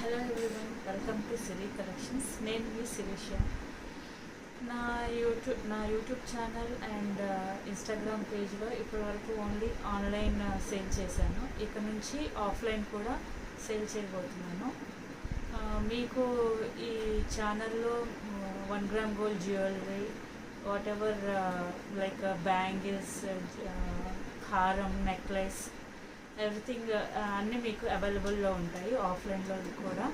Hello everyone, welcome to Siri collections. నేను మీ శిరీష. నా YouTube channel and Instagram పేజ్లో ఇప్పటివరకు ఓన్లీ ఆన్లైన్ సేల్ చేశాను. ఇక్కడ నుంచి ఆఫ్లైన్ కూడా సేల్ చేయబోతున్నాను. మీకు ఈ ఛానల్లో 1 gram gold jewellery, what ever like bangles, హారం, నెక్లెస్, ఎవ్రీథింగ్ అన్నీ మీకు అవైలబుల్లో ఉంటాయి ఆఫ్లైన్లో కూడా.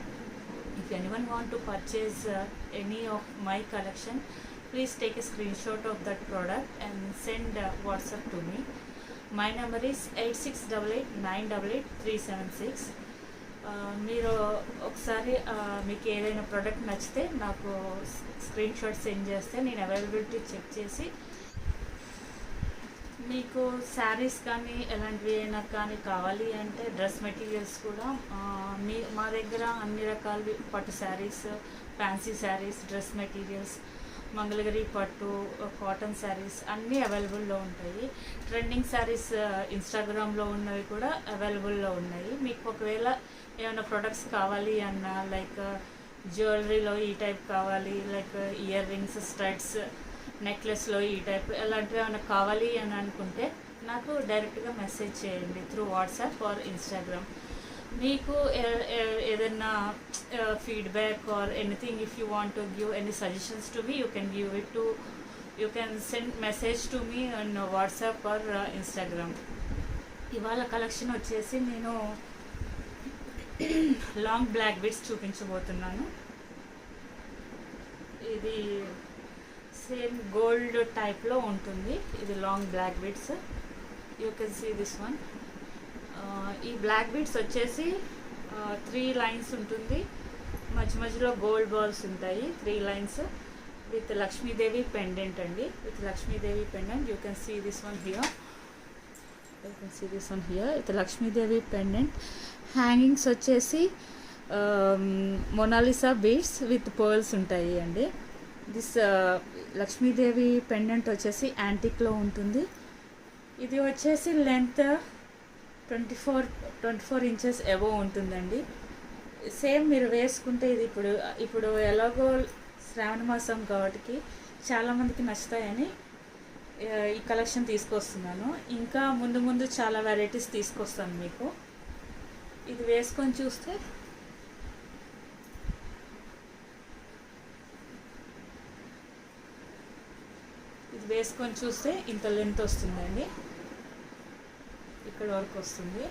If anyone want to purchase any of my collection, please take a screenshot of that product and send WhatsApp to me. My number is 8688988376. మీరు ఒకసారి మీకు ఏదైనా ప్రోడక్ట్ నచ్చితే నాకు స్క్రీన్ షాట్ సెండ్ చేస్తే నేను అవైలబిలిటీ చెక్ చేసి మీకు శారీస్ కానీ ఎలాంటివి అయినా కానీ కావాలి అంటే డ్రెస్ మెటీరియల్స్ కూడా మా దగ్గర అన్ని రకాల పట్టు saris, fancy saris, dress materials, Mangalagiri పట్టు, కాటన్ శారీస్ అన్నీ అవైలబుల్లో ఉంటాయి. ట్రెండింగ్ శారీస్ ఇన్స్టాగ్రామ్లో ఉన్నవి కూడా అవైలబుల్లో ఉన్నాయి. మీకు ఒకవేళ ఏమైనా ప్రొడక్ట్స్ కావాలి అన్న లైక్ జ్యువెలరీలో ఈ టైప్ కావాలి, లైక్ ఇయర్ రింగ్స్, స్టడ్స్, నెక్లెస్లో ఈ టైప్ ఎలాంటివి ఏమైనా కావాలి అని అనుకుంటే నాకు డైరెక్ట్గా మెసేజ్ చేయండి త్రూ వాట్సాప్ ఆర్ ఇన్స్టాగ్రామ్. మీకు ఏదైనా feedback or anything, if you want to give any suggestions to me, you can send message to me on WhatsApp or Instagram. ఇవాళ కలెక్షన్ వచ్చేసి నేను లాంగ్ బ్లాక్ బీడ్స్ చూపించబోతున్నాను. ఇది same gold టైప్లో ఉంటుంది. ఇది long black beads. You can see this one. ఈ black beads వచ్చేసి 3 లైన్స్ ఉంటుంది. మధ్యలో గోల్డ్ బాల్స్ ఉంటాయి, 3 లైన్స్ విత్ లక్ష్మీదేవి పెండెంట్ అండి. With Lakshmidevi pendant. You can see this one here. With Lakshmidevi pendant. Hangings వచ్చేసి మొనాలిసా బీడ్స్ విత్ పర్ల్స్ ఉంటాయి అండి. This Lakshmidevi pendant వచ్చేసి యాంటిక్లో ఉంటుంది. ఇది వచ్చేసి లెంత్ 24 ఇంచెస్ అబోవ్ ఉంటుందండి. సేమ్ మీరు వేసుకుంటే ఇది ఇప్పుడు ఎలాగో శ్రావణ మాసం కాబట్టి చాలామందికి నచ్చుతాయని ఈ కలెక్షన్ తీసుకొస్తున్నాను. ఇంకా ముందు చాలా వెరైటీస్ తీసుకొస్తాను మీకు. ఇది వేసుకొని చూస్తే ఇంత లెంత్ వస్తుందండి. ఇక్కడ వరకు వస్తుంది.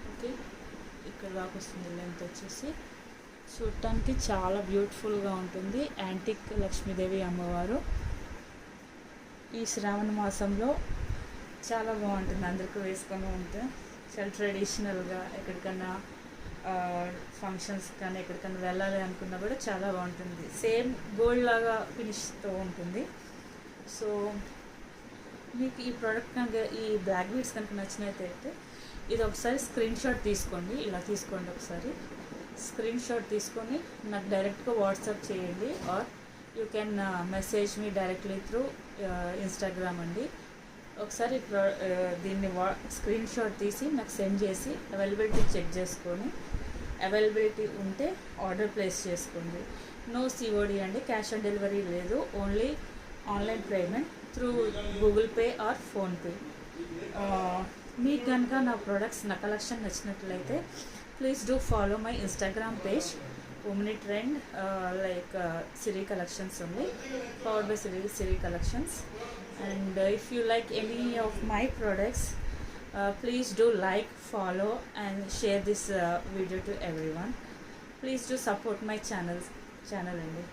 ఓకే, ఇక్కడ దాకా వస్తుంది లెంత్ వచ్చేసి. చూడటానికి చాలా బ్యూటిఫుల్గా ఉంటుంది. యాంటిక్ లక్ష్మీదేవి అమ్మవారు ఈ శ్రావణ మాసంలో చాలా బాగుంటుంది. అందరికీ వేసుకొని ఉంటే చాలా ట్రెడిషనల్గా ఎక్కడికన్నా ఫంక్షన్స్ కానీ ఎక్కడికైనా వెళ్ళాలి అనుకున్నా కూడా చాలా బాగుంటుంది. సేమ్ గోల్డ్ లాగా ఫినిష్తో ఉంటుంది. సో మీకు ఈ ప్రోడక్ట్ కనుక, ఈ బ్లాక్ బీడ్స్ కనుక నచ్చినట్లయితే ఇది ఒకసారి స్క్రీన్ షాట్ తీసుకోండి. ఇలా తీసుకోండి, ఒకసారి స్క్రీన్ షాట్ తీసుకొని నాకు డైరెక్ట్గా వాట్సాప్ చేయండి. Or you can message me directly through Instagram అండి. ఒకసారి దీన్ని స్క్రీన్ షాట్ తీసి నాకు సెండ్ చేసి అవైలబిలిటీ చెక్ చేసుకొని, అవైలబిలిటీ ఉంటే ఆర్డర్ ప్లేస్ చేసుకోండి. నో COD అండి, క్యాష్ ఆన్ డెలివరీ లేదు. Only online payment through Google Pay or PhonePe. మీకు కనుక నా ప్రొడక్ట్స్, నా కలెక్షన్ నచ్చినట్లయితే please do follow my Instagram page Omni Trend, like Siri Collections only, followed by Siri Collections. And if you like any of my products, please do like, follow and share this video to everyone. Please do support my channel అండి.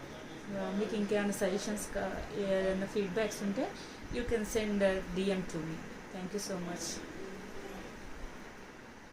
మీకు ఇంకేమైనా suggestions, ఏదైనా feedbacks ఉంటే you can send DM to me. Thank you so much.